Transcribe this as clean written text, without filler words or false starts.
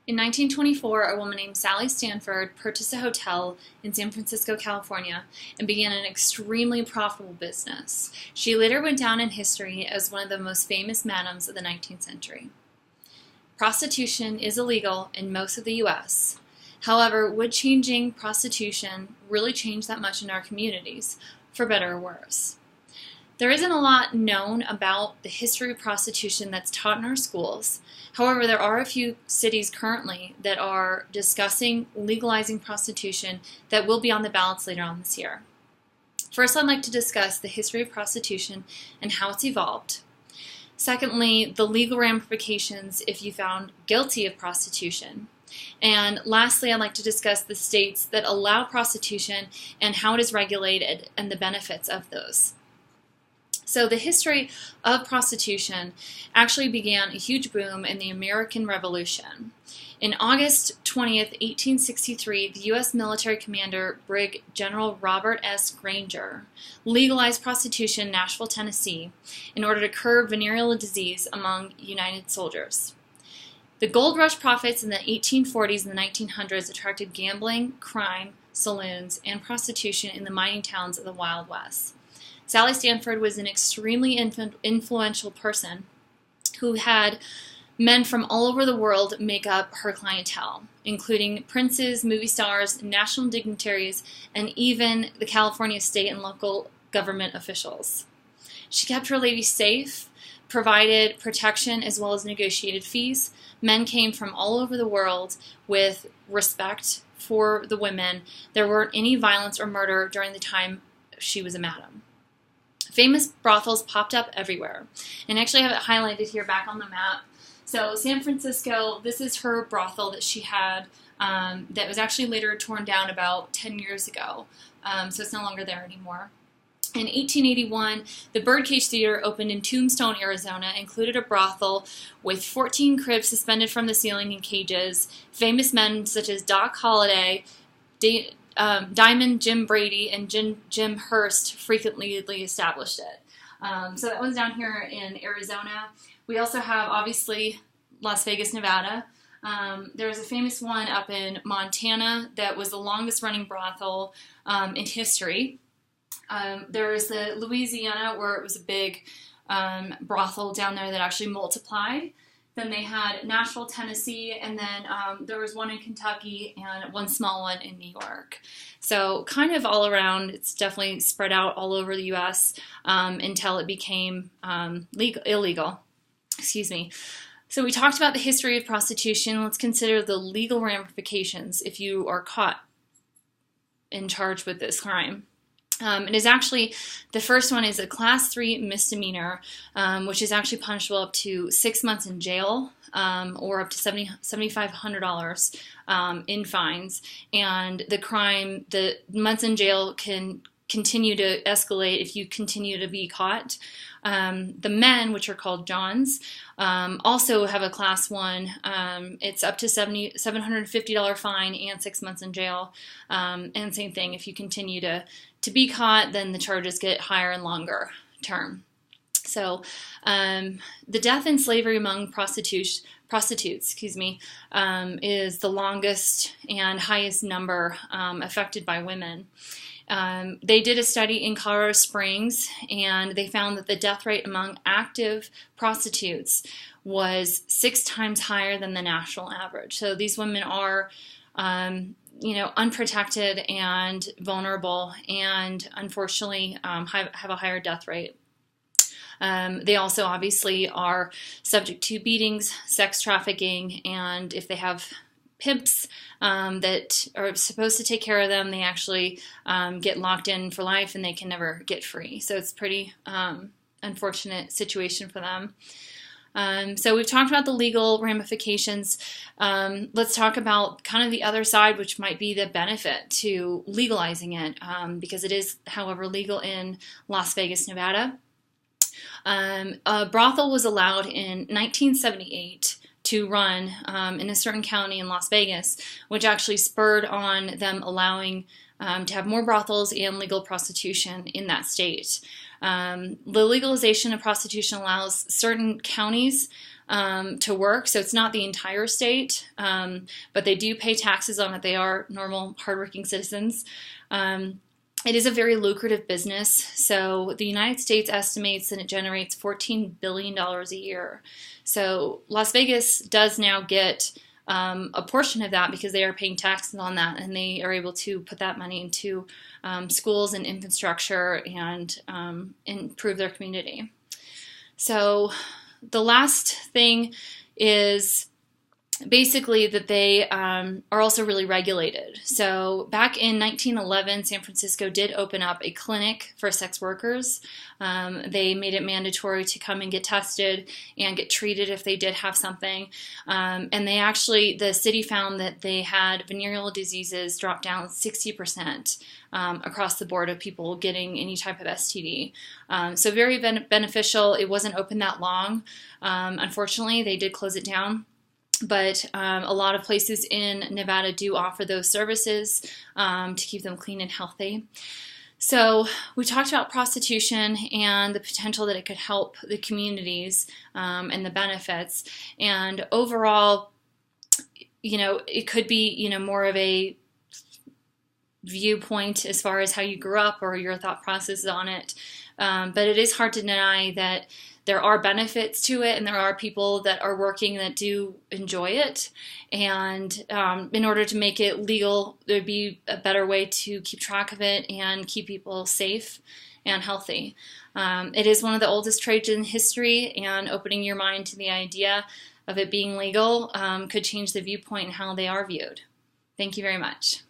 In 1924, a woman named Sally Stanford purchased a hotel in San Francisco, California, and began an extremely profitable business. She later went down in history as one of the most famous madams of the 19th century. Prostitution is illegal in most of the U.S. However, would changing prostitution really change that much in our communities, for better or worse? There isn't a lot known about the history of prostitution that's taught in our schools. However, there are a few cities currently that are discussing legalizing prostitution that will be on the ballots later on this year. First, I'd like to discuss the history of prostitution and how it's evolved. Secondly, the legal ramifications if you found guilty of prostitution. And lastly, I'd like to discuss the states that allow prostitution and how it is regulated and the benefits of those. So the history of prostitution actually began a huge boom in the American Revolution. In August 20th, 1863, the U.S. military commander, Brig General Robert S. Granger, legalized prostitution in Nashville, Tennessee, in order to curb venereal disease among United soldiers. The gold rush profits in the 1840s and the 1900s attracted gambling, crime, saloons, and prostitution in the mining towns of the Wild West. Sally Stanford was an extremely influential person who had men from all over the world make up her clientele, including princes, movie stars, national dignitaries, and even the California state and local government officials. She kept her ladies safe, provided protection as well as negotiated fees. Men came from all over the world with respect for the women. There weren't any violence or murder during the time she was a madam. Famous brothels popped up everywhere. And actually I have it highlighted here back on the map. So San Francisco, this is her brothel that she had that was actually later torn down about 10 years ago. So it's no longer there anymore. In 1881, the Birdcage Theater opened in Tombstone, Arizona, included a brothel with 14 cribs suspended from the ceiling in cages. Famous men such as Doc Holliday, Diamond Jim Brady, and Jim Hurst frequently established it. So that one's down here in Arizona. We also have, obviously, Las Vegas, Nevada. There's a famous one up in Montana that was the longest running brothel in history. There's the Louisiana, where it was a big brothel down there that actually multiplied. Then they had Nashville, Tennessee, and then there was one in Kentucky and one small one in New York. So kind of all around, it's definitely spread out all over the U.S. Until it became illegal. Excuse me. So we talked about the history of prostitution. Let's consider the legal ramifications if you are caught and charged with this crime. It is actually, the first one is a Class 3 misdemeanor, which is actually punishable up to 6 months in jail or up to $7,500 in fines. And the crime, the months in jail can continue to escalate if you continue to be caught. The men, which are called Johns, also have a Class 1. It's up to $750 fine and 6 months in jail. And same thing, if you continue to be caught, then the charges get higher and longer term. So the death and slavery among prostitutes, is the longest and highest number affected by women. They did a study in Colorado Springs, and they found that the death rate among active prostitutes was 6 times higher than the national average. So these women are, unprotected and vulnerable, and unfortunately have a higher death rate. They also obviously are subject to beatings, sex trafficking, and if they have pimps that are supposed to take care of them, they actually get locked in for life and they can never get free. So it's a pretty unfortunate situation for them. So we've talked about the legal ramifications. Let's talk about kind of the other side, which might be the benefit to legalizing it, because it is, however, legal in Las Vegas, Nevada. A brothel was allowed in 1978 to run in a certain county in Las Vegas, which actually spurred on them allowing to have more brothels and legal prostitution in that state. The legalization of prostitution allows certain counties to work. So it's not the entire state, but they do pay taxes on it. They are normal, hardworking citizens. It is a very lucrative business. So the United States estimates that it generates $14 billion a year. So Las Vegas does now get a portion of that because they are paying taxes on that, and they are able to put that money into schools and infrastructure and improve their community. So the last thing is basically that they are also really regulated. So back in 1911, San Francisco did open up a clinic for sex workers. They made it mandatory to come and get tested and get treated if they did have something. And the city found that they had venereal diseases drop down 60% across the board of people getting any type of STD. So very beneficial. It wasn't open that long. Unfortunately, they did close it down. But a lot of places in Nevada do offer those services to keep them clean and healthy. So we talked about prostitution and the potential that it could help the communities and the benefits. And overall, it could be, more of a viewpoint as far as how you grew up or your thought process on it. But it is hard to deny that there are benefits to it, and there are people that are working that do enjoy it. And in order to make it legal, there'd be a better way to keep track of it and keep people safe and healthy. It is one of the oldest trades in history, and opening your mind to the idea of it being legal could change the viewpoint and how they are viewed. Thank you very much.